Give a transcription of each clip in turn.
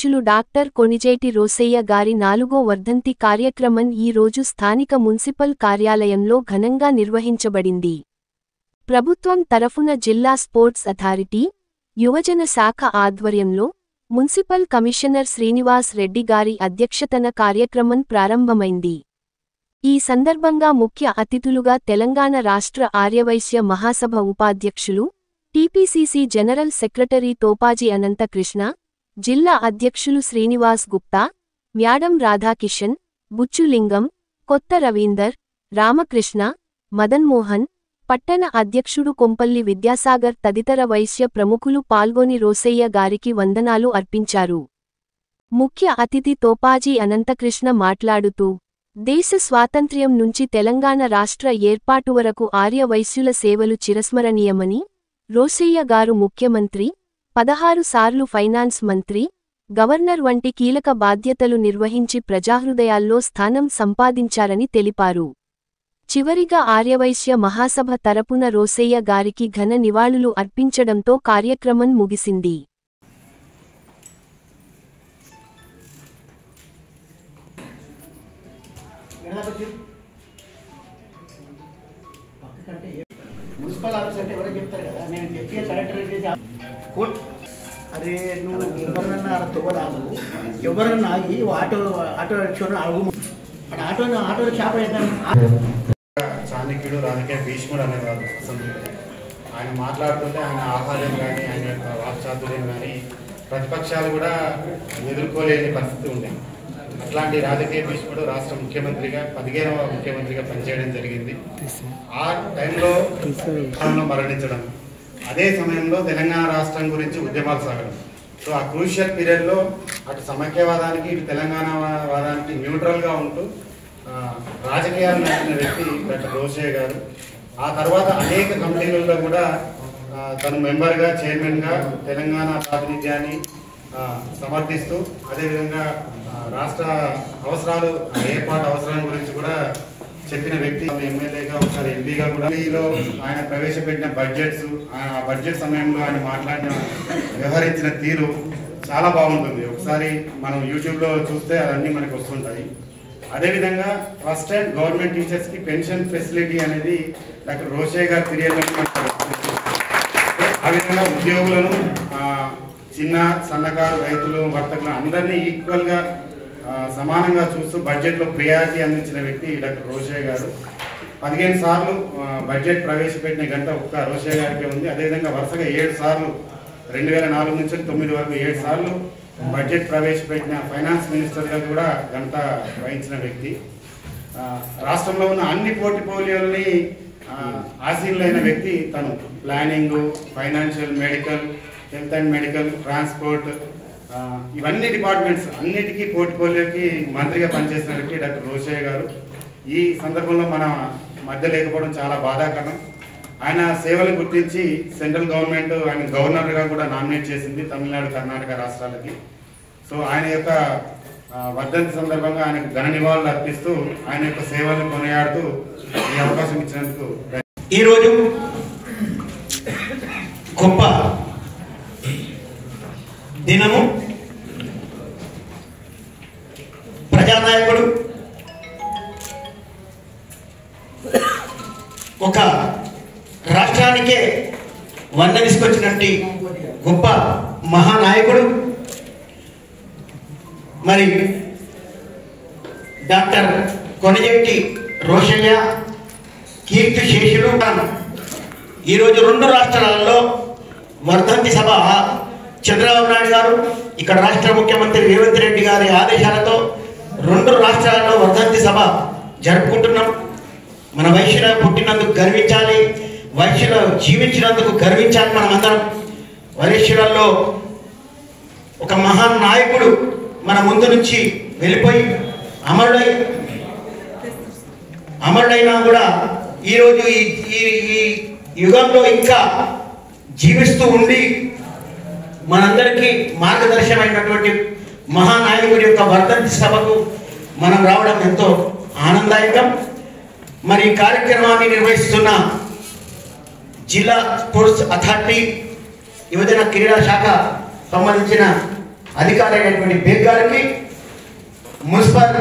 అధ్యక్షులు డాక్టర్ కొణిజేటి రోసయ్య గారి 4వ వర్ధంతి కార్యక్రమం ఈ రోజు స్థానిక మున్సిపల్ కార్యాలయంలో ఘనంగా నిర్వహించబడింది. ప్రభుత్వం తరఫున జిల్లా స్పోర్ట్స్ అథారిటీ, యువజన శాఖ ఆధ్వర్యంలో మున్సిపల్ కమిషనర్ శ్రీనివాస్ రెడ్డి గారి అధ్యక్షతన కార్యక్రమం ప్రారంభమైంది. ఈ సందర్భంగా ముఖ్య అతిథులుగా తెలంగాణ రాష్ట్ర ఆర్యవైశ్య మహాసభ ఉపాధ్యక్షులు, TPCC general secretary Thopaji Anantakrishna, జిల్లా అధ్యక్షులు శ్రీనివాస్ గుప్తా, మ్యాడం రాధాకిషన్, బుచ్చులింగం, కొత్త రవీందర్, రామకృష్ణ, మదన్మోహన్, పట్టణ అధ్యక్షుడు కొంపల్లి విద్యాసాగర్ తదితర వైశ్య ప్రముఖులు పాల్గొని రోసయ్య గారికి వందనాలు అర్పించారు. ముఖ్య అతిథి తోపాజీ అనంతకృష్ణ మాట్లాడుతూ, దేశ స్వాతంత్ర్యం నుంచి తెలంగాణ రాష్ట్ర ఏర్పాటు వరకు ఆర్య వైశ్యుల సేవలు చిరస్మరణీయమని, రోసయ్య గారు ముఖ్యమంత్రి, 16 సార్లు ఫైనాన్స్ మంత్రి, గవర్నర్ వంటి కీలక బాధ్యతలు నిర్వహించి ప్రజాహృదయాల్లో స్థానం సంపాదించారని తెలిపారు. చివరిగా ఆర్యవైశ్య మహాసభ తరపున రోసయ్య గారికి ఘన నివాళులు అర్పించడంతో కార్యక్రమం ముగిసింది. మున్సిపల్ ఆఫీస్ అంటే ఎవరో చెప్తారు కదా, నేను చెప్పి కలెక్టర్ అరే నువ్వు ఎవరన్నా తోడాలు ఎవరన్నా ఆగి ఆటో రిక్షాను అడుగు ఆటో రిక్షా చాణక్యుడు రాజకీయ భీష్ముడు అనేవారు. ఆయన మాట్లాడుతుంటే ఆయన ఆహార్యం కానీ ఆయన యొక్క వాక్చాతుర్యం కానీ ప్రతిపక్షాలు కూడా ఎదుర్కోలేని పరిస్థితి ఉండేది. అట్లాంటి రాజకీయ భీష్ముడు రాష్ట్ర ముఖ్యమంత్రిగా 15వ ముఖ్యమంత్రిగా పనిచేయడం జరిగింది. ఆ టైంలో మరణించడం, అదే సమయంలో తెలంగాణ రాష్ట్రం గురించి ఉద్యమాలు సాగడం. సో ఆ క్రూషియల్ పీరియడ్లో అటు సమైక్యవాదానికి ఇటు తెలంగాణ వాదానికి న్యూట్రల్గా ఉంటూ రాజకీయాలు నడిపిన వ్యక్తి డాక్టర్ రోసయ్య గారు. ఆ తర్వాత అనేక కమిటీలలో కూడా తను మెంబర్గా, చైర్మన్గా తెలంగాణ ప్రాతినిధ్యాన్ని సమర్థిస్తూ, అదేవిధంగా రాష్ట్ర అవసరాలు, ఏర్పాటు అవసరాల గురించి కూడా చెప్పిన వ్యక్తి. ఎమ్మెల్యేగా, ఒకసారి ఎంపీగా కూడా ఆయన ప్రవేశపెట్టిన బడ్జెట్స్, ఆ బడ్జెట్ సమయంలో ఆయన మాట్లాడిన వ్యవహరించిన తీరు చాలా బాగుంటుంది. ఒకసారి మనం యూట్యూబ్లో చూస్తే అవన్నీ మనకు వస్తుంటాయి. అదేవిధంగా ఫస్ట్ టైం గవర్నమెంట్ టీచర్స్కి పెన్షన్ ఫెసిలిటీ అనేది డాక్టర్ రోసయ్య గారి పీరియడ్లో ఆ విధంగా ఉద్యోగులను, చిన్న సన్నకారు రైతులు, వర్తకులు అందరినీ ఈక్వల్గా సమానంగా చూస్తూ బడ్జెట్లో ప్రియారిటీ అందించిన వ్యక్తి డాక్టర్ రోసయ్య గారు. 15 సార్లు బడ్జెట్ ప్రవేశపెట్టిన గంట ఒక్క రోసయ్య గారికే ఉంది. అదేవిధంగా వరుసగా 7 సార్లు 2004 నుంచి 2009 వరకు 7 సార్లు బడ్జెట్ ప్రవేశపెట్టిన ఫైనాన్స్ మినిస్టర్గా కూడా గంట వహించిన వ్యక్తి. రాష్ట్రంలో ఉన్న అన్ని పోర్ట్ఫోలియోల్ని ఆసీనులైన వ్యక్తి తను. Planning, financial, medical, health and medical, transport, ఇవన్నీ డిపార్ట్మెంట్స్ అన్నిటికీ పోర్ట్ఫోలియోకి మంత్రిగా పనిచేసిన వ్యక్తి డాక్టర్ రోసయ్య గారు. ఈ సందర్భంలో మన మధ్య లేకపోవడం చాలా బాధాకరం. ఆయన సేవలు గుర్తించి సెంట్రల్ గవర్నమెంట్ ఆయన గవర్నర్గా కూడా నామినేట్ చేసింది తమిళనాడు, కర్ణాటక రాష్ట్రాలకి. సో ఆయన యొక్క వర్ధంతి సందర్భంగా ఆయనకు ఘన నివాళులు అర్పిస్తూ ఆయన యొక్క సేవలను కొనియాడుతూ ఈ అవకాశం ఇచ్చినందుకు ఈరోజు గొప్ప దినము. ప్రజానాయకుడు, ఒక రాష్ట్రానికే వందనిసుకొచ్చినట్టు గొప్ప మహానాయకుడు మరి డాక్టర్ కొణిజేటి రోసయ్య కీర్తి శేషులు. ఈరోజు 2 రాష్ట్రాలలో వర్ధంతి సభ చంద్రబాబు నాయుడు గారు, ఇక్కడ రాష్ట్ర ముఖ్యమంత్రి రేవంత్ రెడ్డి గారి ఆదేశాలతో 2 రాష్ట్రాలలో వర్ధంతి సభ జరుపుకుంటున్నాం. మన వైశ్యుల పుట్టినందుకు గర్వించాలి, వైశ్యుల జీవించినందుకు గర్వించాలి. మనమందరం వైశ్యులలో ఒక మహాన్ నాయకుడు మన ముందు నుంచి వెళ్ళిపోయి అమరుడైనా కూడా ఈరోజు ఈ యుగంలో ఇంకా జీవిస్తూ ఉండి మనందరికీ మార్గదర్శనమైనటువంటి మహానాయకుడి యొక్క వర్ధంతి సభకు మనం రావడం ఎంతో ఆనందదాయకం. మరి ఈ కార్యక్రమాన్ని నిర్వహిస్తున్న జిల్లా స్పోర్ట్స్ అథారిటీ, యువజన క్రీడా శాఖ సంబంధించిన అధికారి అయినటువంటి బేగ్ గారికి, మున్సిపల్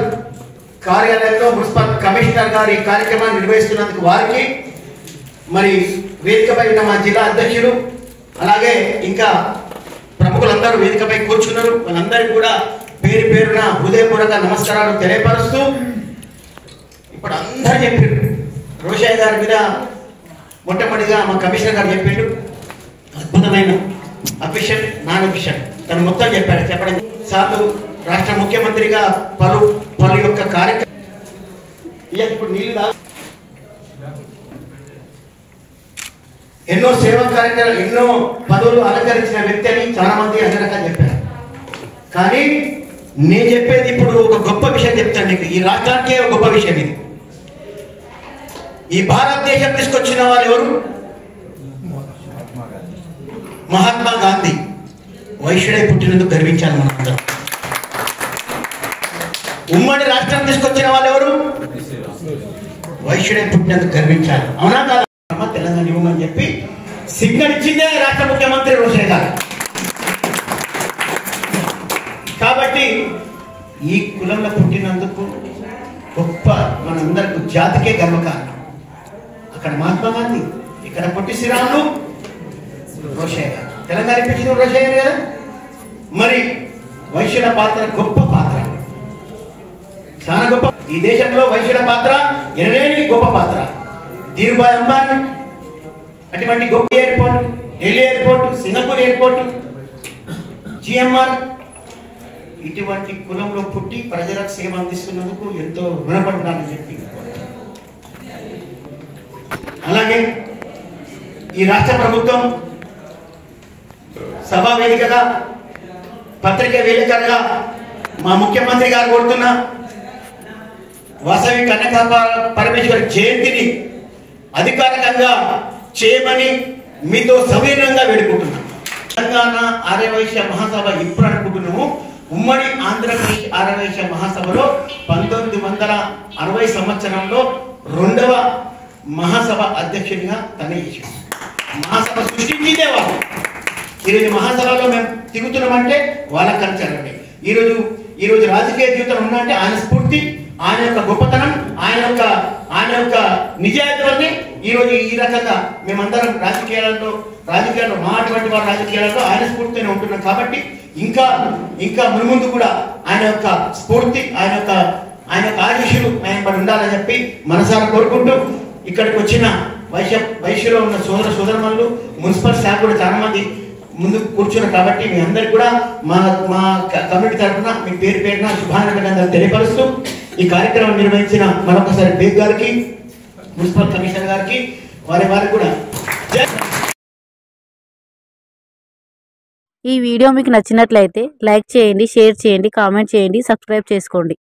కార్యాలయంలో మున్సిపల్ కమిషనర్ గారు ఈ కార్యక్రమాన్ని నిర్వహిస్తున్నందుకు వారికి, మరి వేదికపై ఉన్న మా జిల్లా అధ్యక్షులు, అలాగే ఇంకా ప్రముఖులందరూ వేదికపై కూర్చున్నారు. వాళ్ళందరికీ కూడా పేరు పేరున హృదయపూర్వక నమస్కారాలు తెలియపరుస్తూ, ఇప్పుడు అందరూ చెప్పారు రోషయ్య గారి మీద మొట్టమొదటిగా మా కమిషనర్ గారు చెప్పాడు. అద్భుతమైన అఫీషియల్ నాన్ అఫీషియల్ తను మొత్తం చెప్పడం సార్లు రాష్ట్ర ముఖ్యమంత్రిగా పలు యొక్క కార్యక్రమం ఇప్పుడు నీళ్ళు ఎన్నో సేవా కార్యక్రమాలు ఎన్నో పదవులు అలంకరించిన వ్యక్తి అని చాలా మంది అందరికీ చెప్పారు. కానీ నేను చెప్పేది ఇప్పుడు ఒక గొప్ప విషయం చెప్తాను నీకు. ఈ రాష్ట్రానికే ఒక గొప్ప విషయం ఇది. ఈ భారతదేశం తీసుకొచ్చిన వారు ఎవరు? మహాత్మా గాంధీ. వైశ్యుడై పుట్టినందుకు గర్వించాలి మనందరం. ఉమ్మడి రాష్ట్రం తీసుకొచ్చిన వాళ్ళు ఎవరు? వైశ్యుడై పుట్టినందుకు గర్వించాలి. అవునా కాదా? తెలంగాణ ఇవ్వమని చెప్పి సిగ్నల్ ఇచ్చిందే రాష్ట్ర ముఖ్యమంత్రి రోషయ్య గారు. కాబట్టి ఈ కులంలో పుట్టినందుకు గొప్ప మనందరికి జాతికే గర్వకారణం. అక్కడ మహాత్మా గాంధీ, ఇక్కడ పొట్టి శ్రీరాములు, రోషయ్య గారు. తెలంగాణ ఇప్పించిన రోషయ్య కదా. మరి వైశ్యుల పాత్ర గొప్ప పాత్ర, చాలా గొప్ప. ఈ దేశంలో వైశ్యుల పాత్ర ఎనలేని గొప్ప పాత్ర. ధీరుభాయ్ అంబానీ అటువంటి గొప్ప airport, Delhi airport, Singapore airport, GMR ఇటువంటి కులంలో పుట్టి ప్రజలకు సేవ అందిస్తున్నందుకు ఎంతో రుణపడ్డానని చెప్పి, అలాగే ఈ రాష్ట్ర ప్రభుత్వం సభా వేదికగా పత్రికా వేదికగా మా ముఖ్యమంత్రి గారు కోరుతున్న వాసవి కన్యకా పరమేశ్వరి జయంతిని అధికారికంగా చేయమని మీతో సవినయంగా వేడుకుంటున్నాం. తెలంగాణ ఆర్యవైశ్య మహాసభ ఇప్పుడు అనుకుంటున్నాము. ఉమ్మడి ఆంధ్రప్రదేశ్ ఆర్యవైశ్య మహాసభలో 1960 సంవత్సరంలో 2వ మహాసభ అధ్యక్షుడిగా తనే చేశాం. మహాసభ సృష్టించిందే వాళ్ళు. ఈరోజు మహాసభలో మేము తిరుగుతున్నామంటే వాళ్ళ కల్చర్ అండి. ఈరోజు రాజకీయ జీవితం ఉందంటే ఆయన స్ఫూర్తి, ఆయన యొక్క గొప్పతనం, ఆయన యొక్క నిజాయితీని ఈరోజు ఈ రకంగా మేమందరం రాజకీయాలలో మా అటువంటి వారి రాజకీయాలలో ఆయన స్ఫూర్తిని ఉంటున్నాం. కాబట్టి ఇంకా మున్ముందు కూడా ఆయన యొక్క స్ఫూర్తి, ఆయన యొక్క ఆశీస్సులు ఆయన పడి ఉండాలని చెప్పి మనసారా కోరుకుంటూ, ఇక్కడికి వచ్చిన వైశ్యలో ఉన్న సోదరమణులు, మున్సిపల్ స్టాఫ్ కూడా చాలా మంది ముందు కూర్చున్నారు. కాబట్టి మీ అందరికి కూడా మా కమ్యూనిటీ తరఫున మీ పేరున శుభాకాంక్షలు తెలియపరుస్తూ, ఈ కార్యక్రమం నిర్వహించిన మరొకసారి బేగ్ గారికి, మున్సిపల్ కమిషనర్ గారికి, వారికి కూడా ఈ వీడియో మీకు నచ్చినట్లయితే లైక్ చేయండి, షేర్ చేయండి, కామెంట్ చేయండి, సబ్స్క్రైబ్ చేసుకోండి.